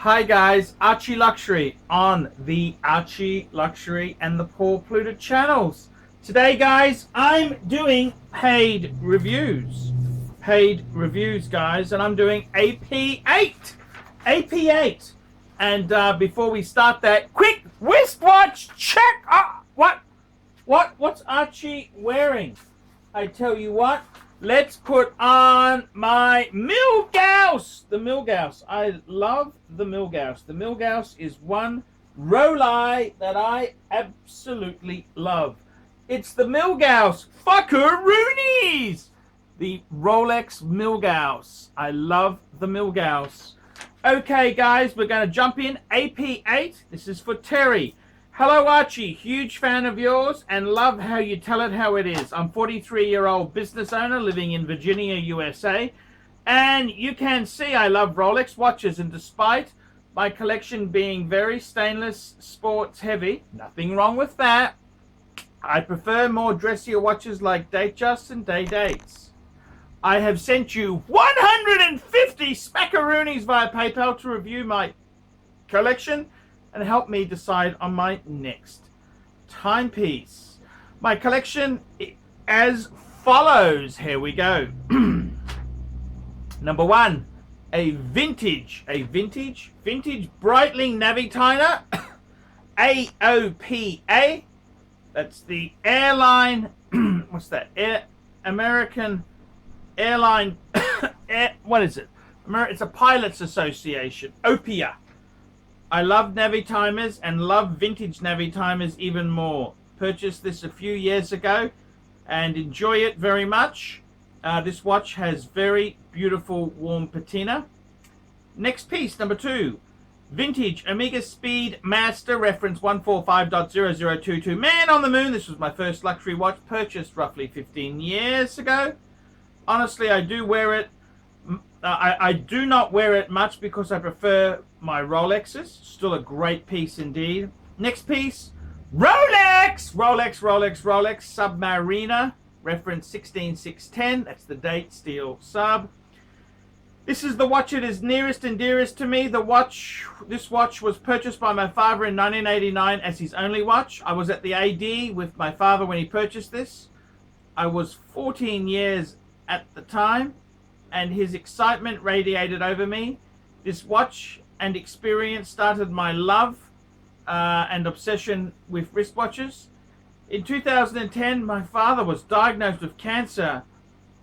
Hi guys, ArchieLuxury on the ArchieLuxury and the Paul Pluta channels. Today guys, I'm doing paid reviews. Guys, and I'm doing AP8. AP8. And before we start that, quick wristwatch check. What's Archie wearing? I tell you what, let's put on my Milgauss. The Milgauss. I love the Milgauss. The Milgauss is one Rolex that I absolutely love. It's the Milgauss Fuckeroonies. The Rolex Milgauss. I love the Milgauss. Okay, guys, we're going to jump in. AP8. This is for Terry. Hello, Archie. Huge fan of yours and love how you tell it how it is. I'm 43-year-old business owner living in Virginia, USA. And you can see I love Rolex watches. And despite my collection being very stainless sports heavy, nothing wrong with that, I prefer more dressier watches like Datejust and Day Dates. I have sent you 150 smackaroonies via PayPal to review my collection and help me decide on my next timepiece. My collection as follows. Here we go. Number one, a vintage Breitling Navitimer AOPA. That's the airline. What's that? American Airline. What is it? It's a pilots association. OPIA. I love Navitimers and love vintage Navitimers even more. Purchased this a few years ago and enjoy it very much. This watch has very beautiful warm patina. Next piece, number two. Vintage Omega Speed Master reference 145.0022. Man on the Moon. This was my first luxury watch, purchased roughly 15 years ago. Honestly, I do wear it. I do not wear it much because I prefer my Rolexes. Still a great piece indeed. Next piece, Rolex Submariner, reference 16610. That's the date, steel sub. This is the watch that is nearest and dearest to me. This watch was purchased by my father in 1989 as his only watch. I was at the AD with my father when he purchased this. I was 14 years at the time, and his excitement radiated over me. This watch and experience started my love and obsession with wristwatches. In 2010, my father was diagnosed with cancer,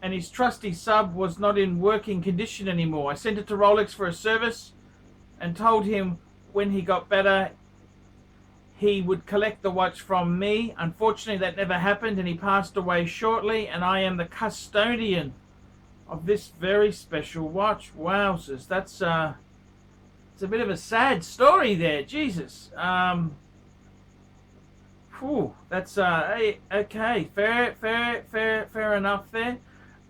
and his trusty sub was not in working condition anymore. I sent it to Rolex for a service and told him when he got better, he would collect the watch from me. Unfortunately, that never happened, and he passed away shortly, and I am the custodian of this very special watch. Wowzers, that's it's a bit of a sad story there. Jesus. That's okay. Fair enough there.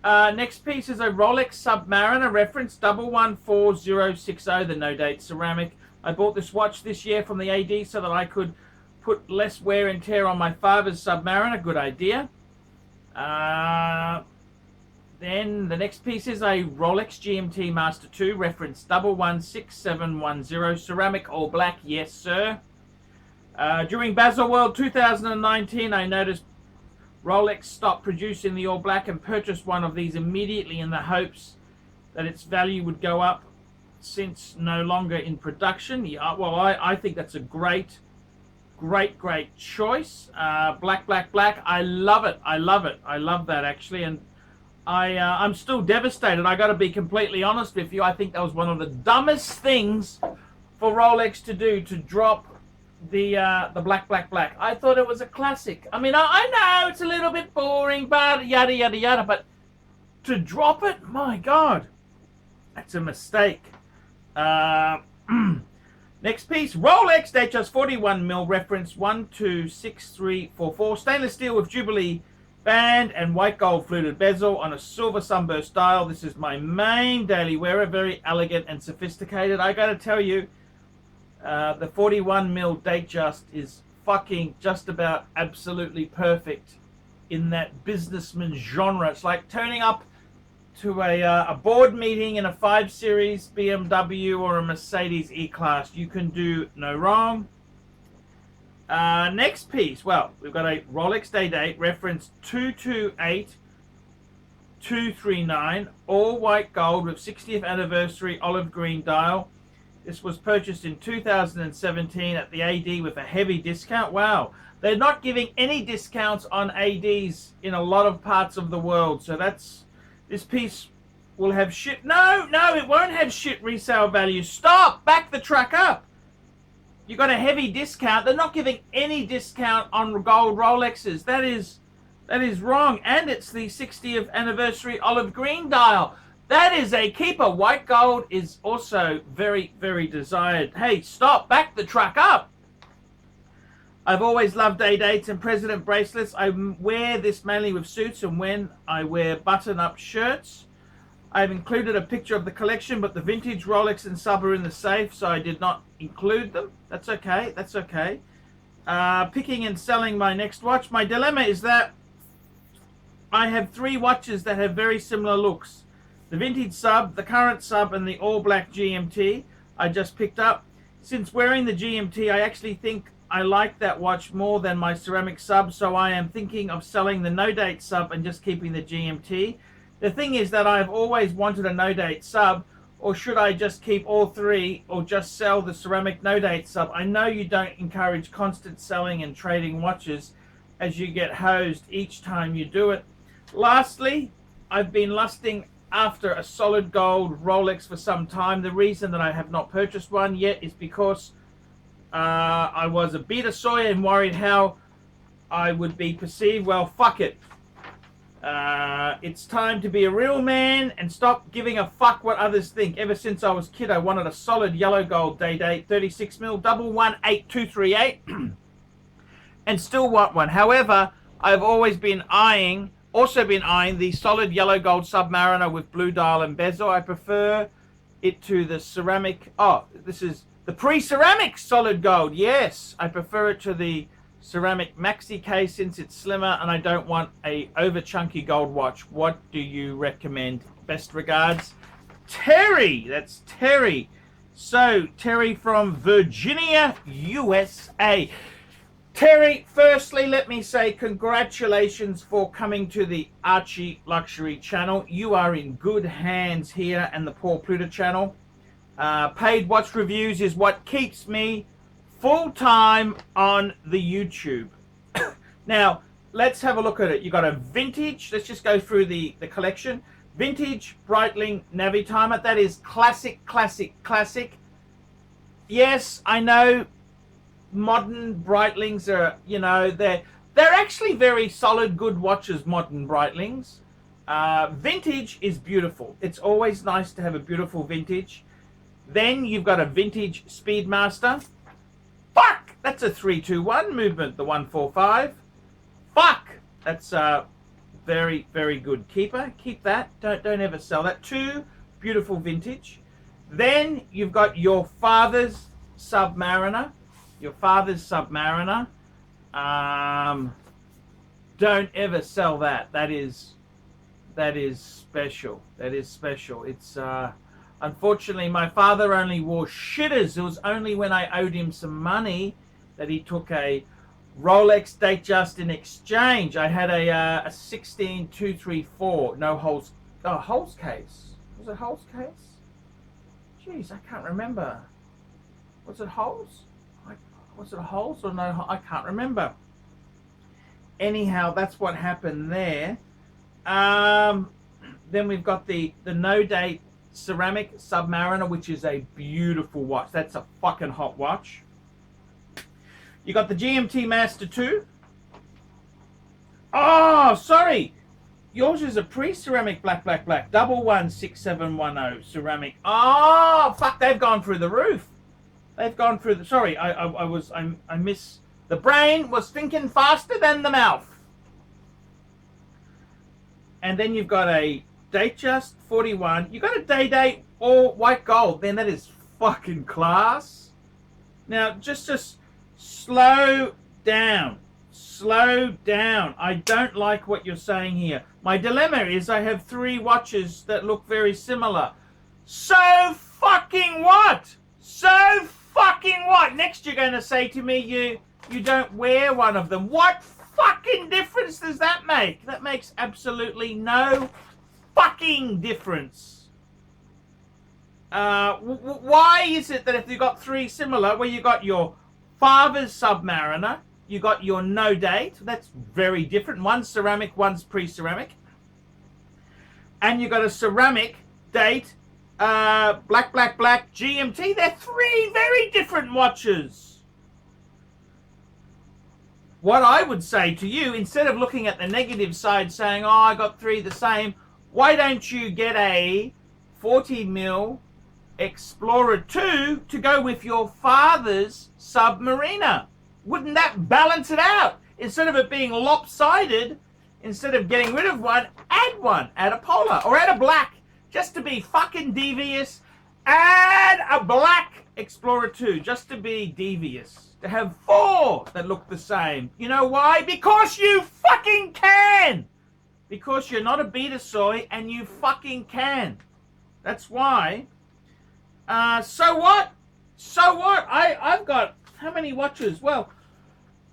Next piece is a Rolex Submariner reference 114060, the no date ceramic. I bought this watch this year from the AD so that I could put less wear and tear on my father's Submariner. Good idea. Then the next piece is a Rolex GMT Master 2, reference 116710, ceramic all black. Yes, sir. During Baselworld 2019, I noticed Rolex stopped producing the all black and purchased one of these immediately in the hopes that its value would go up. Since no longer in production, well, I think that's a great choice. Black. I love it. I love that actually, and I'm still devastated. I got to be completely honest with you. I think that was one of the dumbest things for Rolex to do, to drop the black. I thought it was a classic. I mean, I know it's a little bit boring, but yada, but to drop it, my God, that's a mistake. Next piece, Rolex Datejust 41mm reference 126344, stainless steel with Jubilee band and white gold fluted bezel on a silver sunburst dial. This is my main daily wearer, very elegant and sophisticated. I gotta tell you, the 41mm Datejust is fucking just about absolutely perfect in that businessman genre. It's like turning up to a board meeting in a 5 Series BMW or a Mercedes E-Class. You can do no wrong. Next piece, well, we've got a Rolex day date, reference 228239, all white gold with 60th anniversary olive green dial. This was purchased in 2017 at the AD with a heavy discount. Wow, they're not giving any discounts on ADs in a lot of parts of the world, so this piece will have shit. No, it won't have shit resale value. Stop, back the truck up. You got a heavy discount. They're not giving any discount on gold Rolexes. That is wrong. And it's the 60th anniversary olive green dial. That is a keeper. White gold is also very, very desired. Hey, stop. Back the truck up. I've always loved day dates and president bracelets. I wear this mainly with suits and when I wear button-up shirts. I've included a picture of the collection, but the vintage Rolex and sub are in the safe, so I did not include them. That's okay. That's okay. Picking and selling my next watch. My dilemma is that I have 3 watches that have very similar looks. The vintage sub, the current sub, and the all-black GMT I just picked up. Since wearing the GMT, I actually think I like that watch more than my ceramic sub, so I am thinking of selling the no-date sub and just keeping the GMT. The thing is that I've always wanted a no-date sub, or should I just keep all 3 or just sell the ceramic no-date sub? I know you don't encourage constant selling and trading watches as you get hosed each time you do it. Lastly, I've been lusting after a solid gold Rolex for some time. The reason that I have not purchased one yet is because I was a beta soy and worried how I would be perceived. Well, fuck it. It's time to be a real man and stop giving a fuck what others think. Ever since I was a kid, I wanted a solid yellow gold day date, 36mm, 118238, and still want one. However, I've always been eyeing the solid yellow gold Submariner with blue dial and bezel. I prefer it to the ceramic. Oh, this is the pre-ceramic solid gold. Yes, I prefer it to the ceramic maxi case since it's slimmer and I don't want a over chunky gold watch. What do you recommend? Best regards, Terry. That's Terry. So Terry from Virginia, USA. Terry, firstly, let me say congratulations for coming to the Archie Luxury channel. You are in good hands here and the Paul Pluta channel. Paid watch reviews is what keeps me full-time on the YouTube. Now, let's have a look at it. You got a vintage, let's just go through the collection. Vintage Breitling Navitimer. That is classic. Yes, I know modern Breitlings are, you know, they're actually very solid, good watches, modern Breitlings. Vintage is beautiful. It's always nice to have a beautiful vintage. Then you've got a vintage Speedmaster. Fuck! That's a 321 movement, the 145. Fuck! That's a very, very good keeper. Keep that. Don't ever sell that. 2 beautiful vintage. Then you've got your father's Submariner. Your father's Submariner. Don't ever sell that. That is special. That is special. It's unfortunately, my father only wore shitters. It was only when I owed him some money that he took a Rolex date just in exchange. I had a 16234, no holes. Oh, holes case. Was it holes case? Jeez, I can't remember. Was it holes? Was it holes or no? I can't remember. Anyhow, that's what happened there. Then we've got the no date ceramic Submariner, which is a beautiful watch. That's a fucking hot watch. You got the GMT Master 2. Oh, sorry. Yours is a pre-ceramic black. 116710 ceramic. Oh, fuck, they've gone through the roof. They've gone through the, sorry, I miss, the brain was thinking faster than the mouth. And then you've got a Datejust 41. You got a day date all white gold. Then that is fucking class. Now just slow down. Slow down. I don't like what you're saying here. My dilemma is I have 3 watches that look very similar. So fucking what? So fucking what? Next you're going to say to me you don't wear one of them. What fucking difference does that make? That makes absolutely no fucking difference. Why is it that if you've got 3 similar, where you got your father's Submariner, you got your no date, that's very different. One's ceramic, one's pre-ceramic. And you got a ceramic date, black, GMT. They're 3 very different watches. What I would say to you, instead of looking at the negative side saying, oh, I got 3 the same, why don't you get a 40mm Explorer 2 to go with your father's Submariner? Wouldn't that balance it out? Instead of it being lopsided, instead of getting rid of one, add a polar or add a black, just to be fucking devious. Add a black Explorer 2 just to be devious. To have 4 that look the same. You know why? Because you fucking can. Because you're not a beta soy and you fucking can. That's why. So what? So what? I've got how many watches? Well,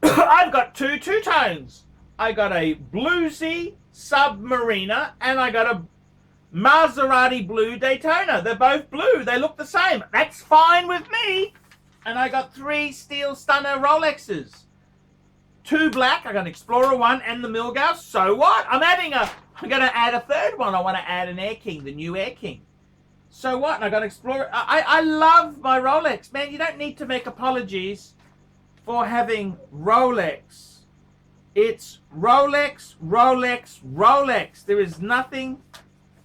I've got 2 two-tones. I got a bluesy Submariner and I got a Maserati blue Daytona. They're both blue. They look the same. That's fine with me. And I got 3 Steel Stunner Rolexes. 2 black. I got an Explorer 1 and the Milgauss. So what? I'm going to add a 3rd one. I want to add an Air King, the new Air King. So what? And I got an Explorer. I love my Rolex. Man, you don't need to make apologies for having Rolex. It's Rolex, Rolex, Rolex. There is nothing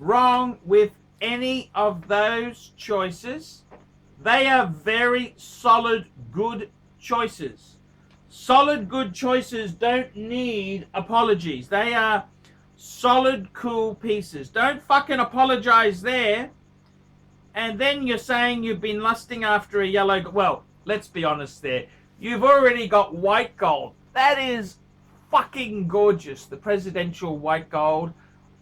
wrong with any of those choices. They are very solid, good choices. Solid, good choices don't need apologies. They are solid, cool pieces. Don't fucking apologize there. And then you're saying you've been lusting after a yellow... Well, let's be honest there. You've already got white gold. That is fucking gorgeous. The presidential white gold.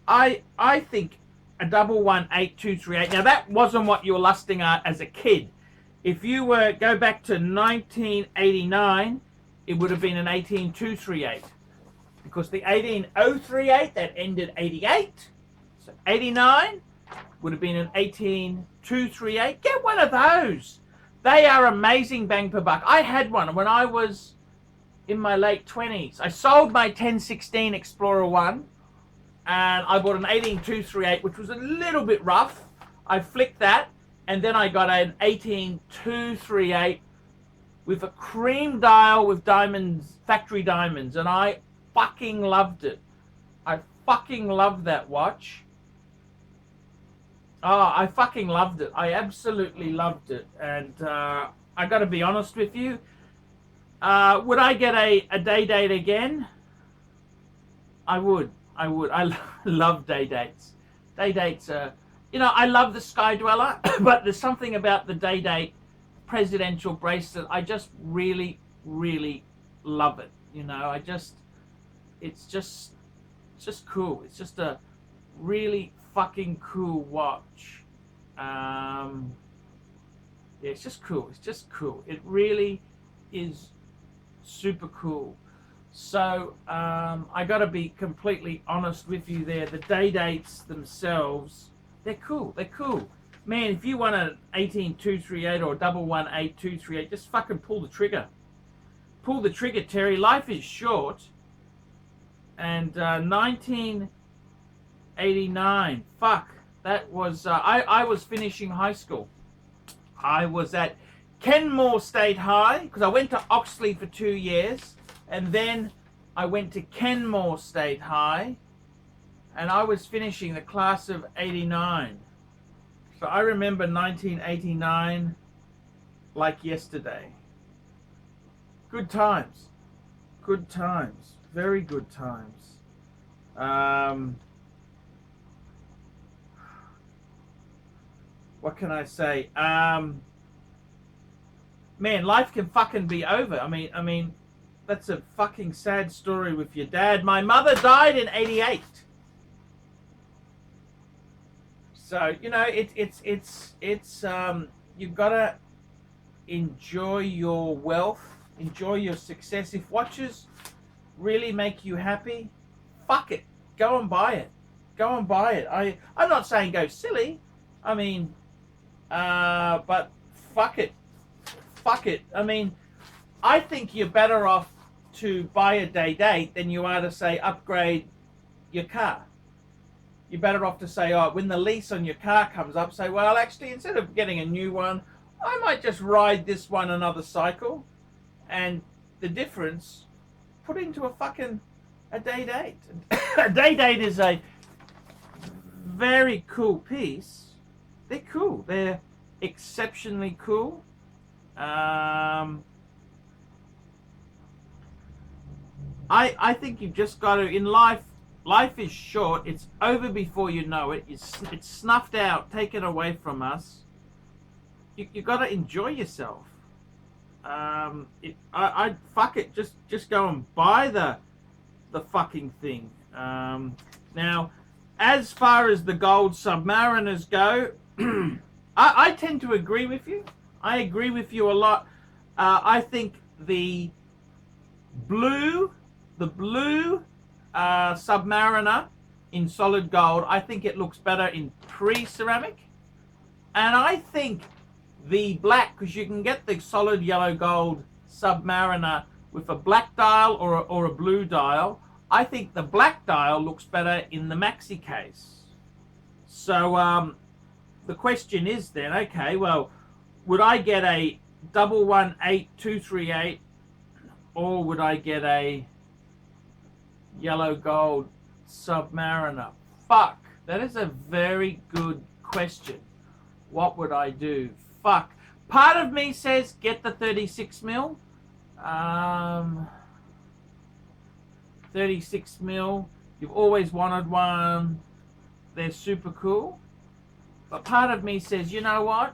I think a 118238. Now that wasn't what you were lusting at as a kid. If you were go back to 1989, it would have been an 18238. Because the 18038 that ended 88. So 89 would have been an 18238. Get one of those. They are amazing bang per buck. I had one when I was in my late 20s. I sold my 1016 Explorer 1 and I bought an 18238, which was a little bit rough. I flicked that and then I got an 18238 with a cream dial with diamonds, factory diamonds, and I fucking loved it. I fucking loved that watch. Oh, I fucking loved it. I absolutely loved it. And I got to be honest with you. Would I get a day date again? I would. I love day dates. Day dates are, you know, I love the Sky Dweller, but there's something about the day date presidential bracelet. I just really, really love it. You know, it's just cool. It's just a really fucking cool watch. Yeah, it's just cool. It's just cool. It really is super cool. So I got to be completely honest with you there. The day dates themselves, they're cool. They're cool. Man, if you want an 18238 or 118238, just fucking pull the trigger. Pull the trigger, Terry. Life is short. And 1989, fuck, that was, I was finishing high school. I was at Kenmore State High, because I went to Oxley for 2 years, and then I went to Kenmore State High, and I was finishing the class of 89. So I remember 1989 like yesterday. Good times. Good times. Very good times. What can I say? Man, life can fucking be over. I mean, that's a fucking sad story with your dad. My mother died in '88. So, you know, you've got to enjoy your wealth, enjoy your success. If watches really make you happy, fuck it, go and buy it. Go and buy it. I'm not saying go silly. I mean, but fuck it. Fuck it. I mean, I think you're better off to buy a day date than you are to say upgrade your car. You're better off to say, oh, when the lease on your car comes up, say, well, actually, instead of getting a new one, I might just ride this one another cycle, and the difference, put into a day date. A day date is a very cool piece. They're cool. They're exceptionally cool. I think you've just got to, in life is short. It's over before you know it. It's snuffed out, taken away from us. You got to enjoy yourself. Fuck it. Just go and buy the fucking thing. Now, as far as the gold Submariners go, I tend to agree with you. I agree with you a lot. I think the blue Submariner in solid gold, I think it looks better in pre-ceramic. And I think the black, because you can get the solid yellow gold Submariner with a black dial or a blue dial. I think the black dial looks better in the maxi case. So the question is then, okay, well, would I get a 118238 or would I get a yellow gold Submariner? Fuck, that is a very good question. What would I do? Fuck. Part of me says get the 36 mil. 36 mil. You've always wanted one. They're super cool. But part of me says, you know what?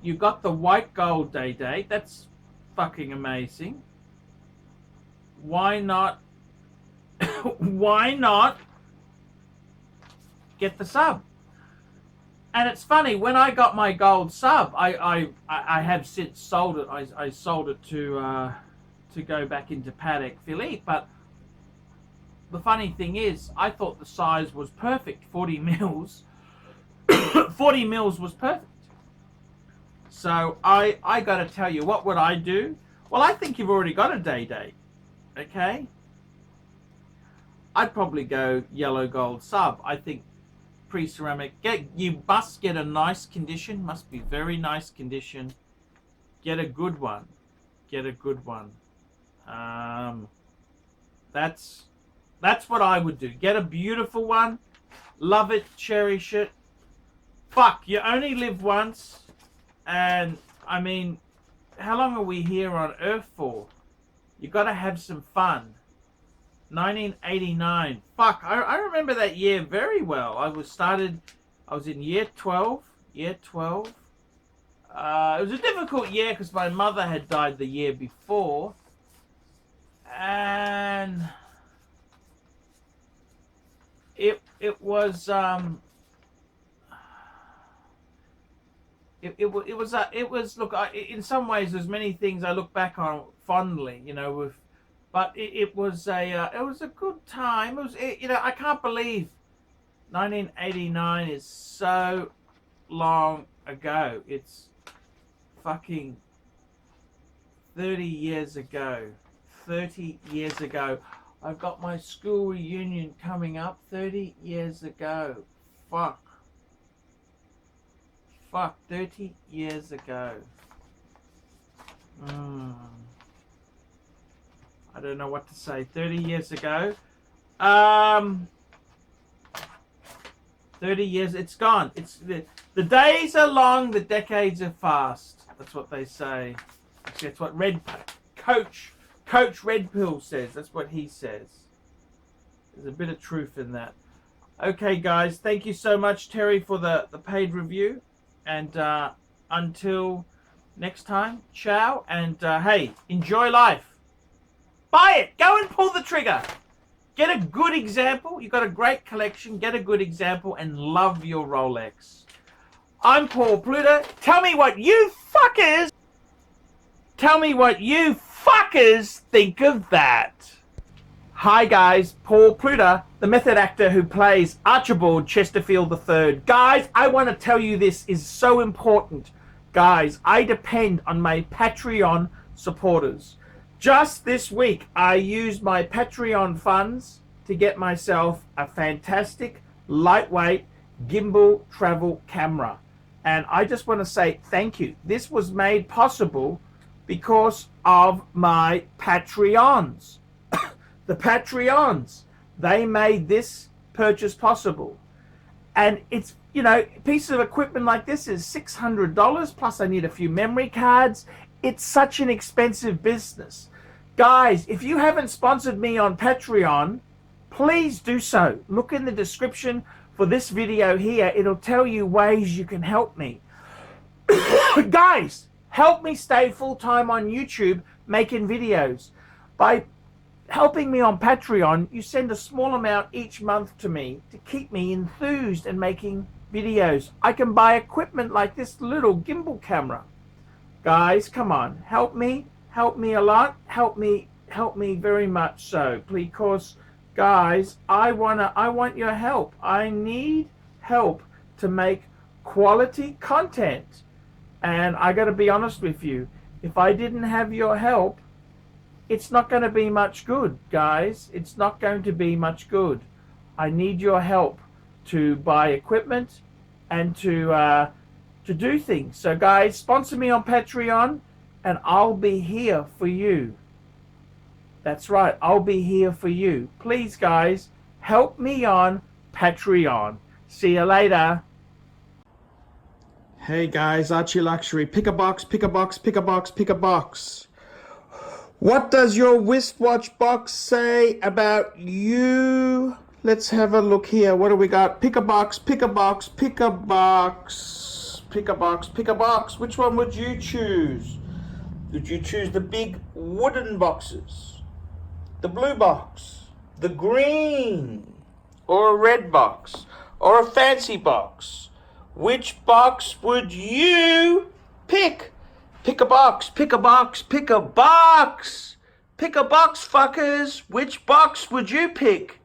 You got the white gold day date. That's fucking amazing. Why not? Why not get the sub? And it's funny, when I got my gold sub, I have since sold it. I sold it to go back into Patek Philippe. But the funny thing is, I thought the size was perfect, 40 mils. 40 mils was perfect. So I got to tell you, what would I do? Well, I think you've already got a day date. Okay? I'd probably go yellow gold sub. I think pre-ceramic, you must get a nice condition, must be very nice condition. Get a good one. Get a good one. That's what I would do. Get a beautiful one. Love it, cherish it. Fuck, you only live once. And I mean, how long are we here on Earth for? You got to have some fun. 1989. Fuck, I remember that year very well. I was in year 12. Year 12. It was a difficult year because my mother had died the year before. And it was look, in some ways there's many things I look back on fondly, you know, but it was a good time. It was, you know, I can't believe 1989 is so long ago. It's fucking 30 years ago. 30 years ago. I've got my school reunion coming up 30 years ago. Fuck. 30 years ago. I don't know what to say. 30 years ago. 30 years, it's gone. It's the days are long, the decades are fast. That's what they say. That's what Coach Red Pill says. That's what he says. There's a bit of truth in that. Okay, guys. Thank you so much, Terry, for the paid review. And until next time, ciao. And hey, enjoy life. Buy it. Go and pull the trigger. Get a good example. You've got a great collection. Get a good example and love your Rolex. I'm Paul Pluta. Tell me what you fuckers think of that. Hi guys, Paul Pluta, the method actor who plays Archibald Chesterfield III. Guys, I want to tell you this is so important. Guys, I depend on my Patreon supporters. Just this week, I used my Patreon funds to get myself a fantastic, lightweight, gimbal travel camera. And I just want to say thank you. This was made possible because of my Patreons. The Patreons, they made this purchase possible. And it's, you know, a piece of equipment like this is $600, plus I need a few memory cards. It's such an expensive business. Guys, if you haven't sponsored me on Patreon, please do so. Look in the description for this video here. It'll tell you ways you can help me. Guys, help me stay full-time on YouTube making videos. By helping me on Patreon, you send a small amount each month to me to keep me enthused and making videos. I can buy equipment like this little gimbal camera. Guys, come on, help me a lot, help me very much so, because guys, I want your help. I need help to make quality content. And I got to be honest with you, if I didn't have your help, it's not going to be much good, guys. It's not going to be much good. I need your help to buy equipment and to do things. So guys, sponsor me on Patreon and I'll be here for you. That's right, I'll be here for you. Please guys, help me on Patreon. See you later. Hey guys, ArchieLuxury. Pick a box, pick a box, pick a box, pick a box. What does your wristwatch box say about you? Let's have a look here. What do we got? Pick a box, pick a box, pick a box, pick a box, pick a box. Which one would you choose? Would you choose the big wooden boxes, the blue box, the green, or a red box, or a fancy box? Which box would you pick? Pick a box, pick a box, pick a box. Pick a box, fuckers. Which box would you pick?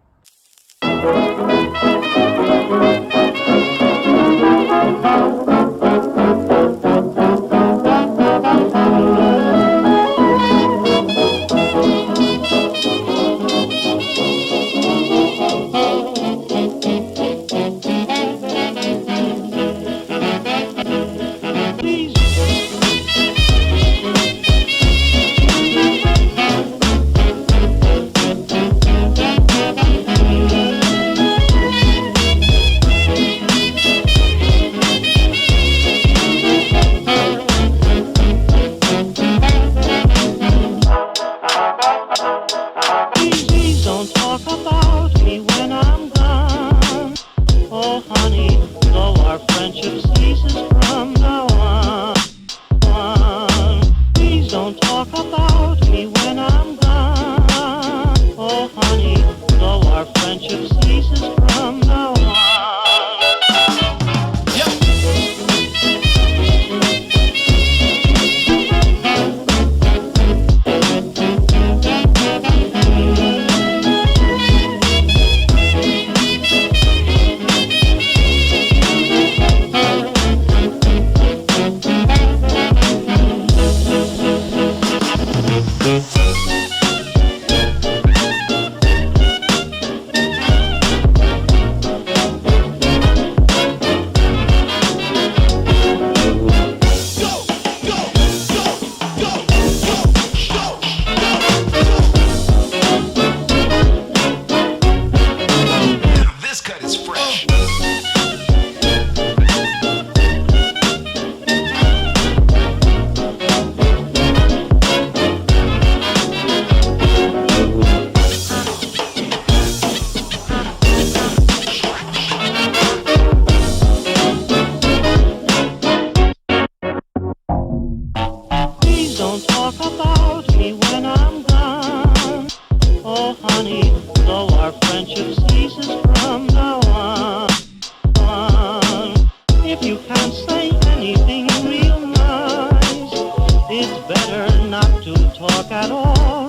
it's better not to talk at all.